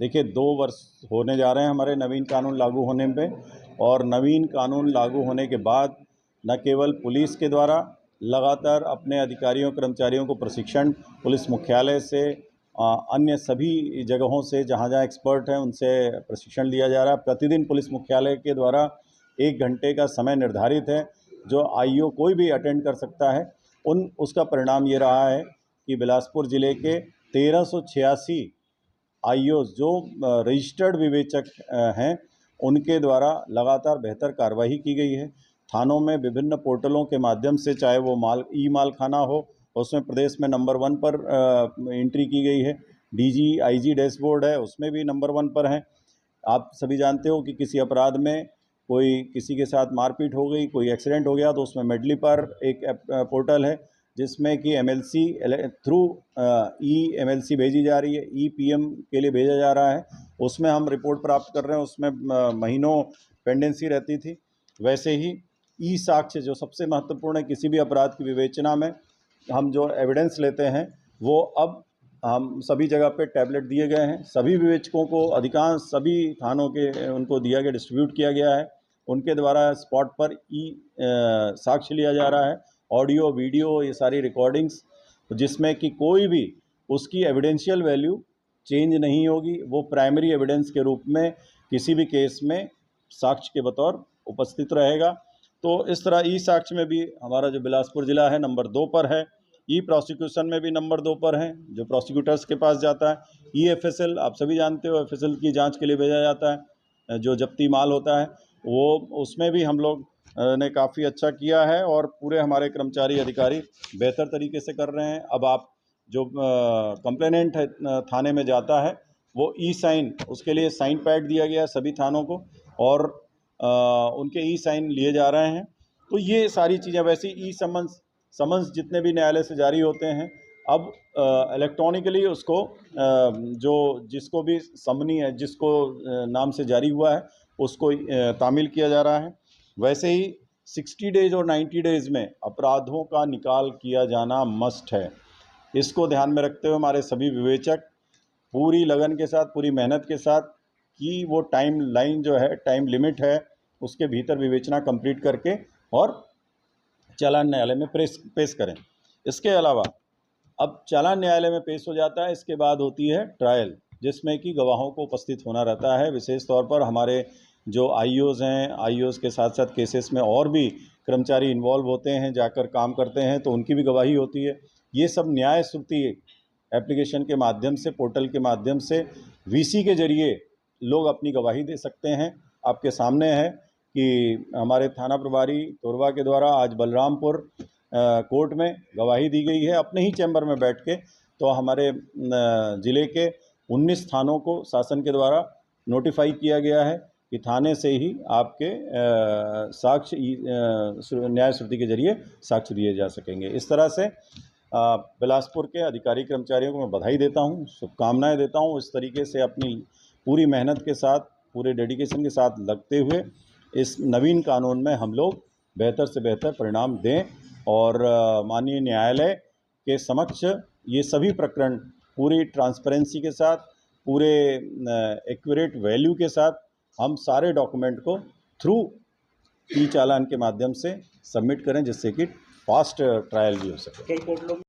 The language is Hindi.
देखिए 2 वर्ष होने जा रहे हैं हमारे नवीन कानून लागू होने पे, और नवीन कानून लागू होने के बाद न केवल पुलिस के द्वारा लगातार अपने अधिकारियों कर्मचारियों को प्रशिक्षण पुलिस मुख्यालय से अन्य सभी जगहों से जहाँ एक्सपर्ट हैं उनसे प्रशिक्षण लिया जा रहा है। प्रतिदिन पुलिस मुख्यालय के द्वारा 1 घंटे का समय निर्धारित है जो आईओ कोई भी अटेंड कर सकता है। उसका परिणाम ये रहा है कि बिलासपुर ज़िले के 1386 आईओज़ जो रजिस्टर्ड विवेचक हैं उनके द्वारा लगातार बेहतर कार्रवाई की गई है। थानों में विभिन्न पोर्टलों के माध्यम से, चाहे वो माल खाना हो, उसमें प्रदेश में नंबर 1 पर एंट्री की गई है। डीजी आईजी डैशबोर्ड है, उसमें भी नंबर 1 पर है। आप सभी जानते हो कि किसी अपराध में कोई किसी के साथ मारपीट हो गई, कोई एक्सीडेंट हो गया, तो उसमें मेडली पर एक पोर्टल है जिसमें कि एमएलसी थ्रू एमएलसी भेजी जा रही है, पीएम के लिए भेजा जा रहा है। उसमें हम रिपोर्ट प्राप्त कर रहे हैं, उसमें महीनों पेंडेंसी रहती थी। वैसे ही साक्ष्य जो सबसे महत्वपूर्ण है किसी भी अपराध की विवेचना में, हम जो एविडेंस लेते हैं वो अब हम सभी जगह पे टैबलेट दिए गए हैं। सभी विवेचकों को, अधिकांश सभी थानों के उनको दिया गया, डिस्ट्रीब्यूट किया गया है। उनके द्वारा स्पॉट पर साक्ष्य लिया जा रहा है, ऑडियो वीडियो ये सारी रिकॉर्डिंग्स, जिसमें कि कोई भी उसकी एविडेंशियल वैल्यू चेंज नहीं होगी। वो प्राइमरी एविडेंस के रूप में किसी भी केस में साक्ष्य के बतौर उपस्थित रहेगा। तो इस तरह साक्ष्य में भी हमारा जो बिलासपुर ज़िला है नंबर 2 पर है। प्रोसिक्यूशन में भी नंबर 2 पर है, जो प्रोसिक्यूटर्स के पास जाता है। एफएसएल आप सभी जानते हो, एफएसएल की जांच के लिए भेजा जाता है, जो जब्ती माल होता है वो, उसमें भी हम लोग ने काफ़ी अच्छा किया है और पूरे हमारे कर्मचारी अधिकारी बेहतर तरीके से कर रहे हैं। अब आप जो कंप्लेनेंट है थाने में जाता है वो साइन, उसके लिए साइन पैड दिया गया है सभी थानों को, और उनके साइन लिए जा रहे हैं। तो ये सारी चीज़ें, वैसे समन्स जितने भी न्यायालय से जारी होते हैं अब इलेक्ट्रॉनिकली उसको जो जिसको भी समनी है, जिसको नाम से जारी हुआ है उसको तामील किया जा रहा है। वैसे ही 60 डेज़ और 90 डेज़ में अपराधों का निकाल किया जाना मस्ट है। इसको ध्यान में रखते हुए हमारे सभी विवेचक पूरी लगन के साथ, पूरी मेहनत के साथ, कि वो टाइम लाइन जो है, टाइम लिमिट है, उसके भीतर विवेचना कंप्लीट करके और चालान न्यायालय में पेश करें। इसके अलावा अब चालान न्यायालय में पेश हो जाता है, इसके बाद होती है ट्रायल, जिसमें कि गवाहों को उपस्थित होना रहता है। विशेष तौर पर हमारे जो आईओज़ हैं, आईओज़ के साथ साथ केसेस में और भी कर्मचारी इन्वॉल्व होते हैं, जाकर काम करते हैं, तो उनकी भी गवाही होती है। ये सब न्याय श्रुति एप्लीकेशन के माध्यम से, पोर्टल के माध्यम से वीसी के जरिए लोग अपनी गवाही दे सकते हैं। आपके सामने है कि हमारे थाना प्रभारी तोरवा के द्वारा आज बलरामपुर कोर्ट में गवाही दी गई है अपने ही चैम्बर में बैठ के। तो हमारे ज़िले के 19 थानों को शासन के द्वारा नोटिफाई किया गया है कि थाने से ही आपके साक्ष्य न्याय श्रुति के जरिए साक्ष्य दिए जा सकेंगे। इस तरह से बिलासपुर के अधिकारी कर्मचारियों को मैं बधाई देता हूँ, शुभकामनाएं देता हूँ। इस तरीके से अपनी पूरी मेहनत के साथ, पूरे डेडिकेशन के साथ लगते हुए इस नवीन कानून में हम लोग बेहतर से बेहतर परिणाम दें, और माननीय न्यायालय के समक्ष ये सभी प्रकरण पूरी ट्रांसपेरेंसी के साथ, पूरे एक्यूरेट वैल्यू के साथ हम सारे डॉक्यूमेंट को थ्रू चालान के माध्यम से सबमिट करें, जिससे कि फास्ट ट्रायल भी हो सके।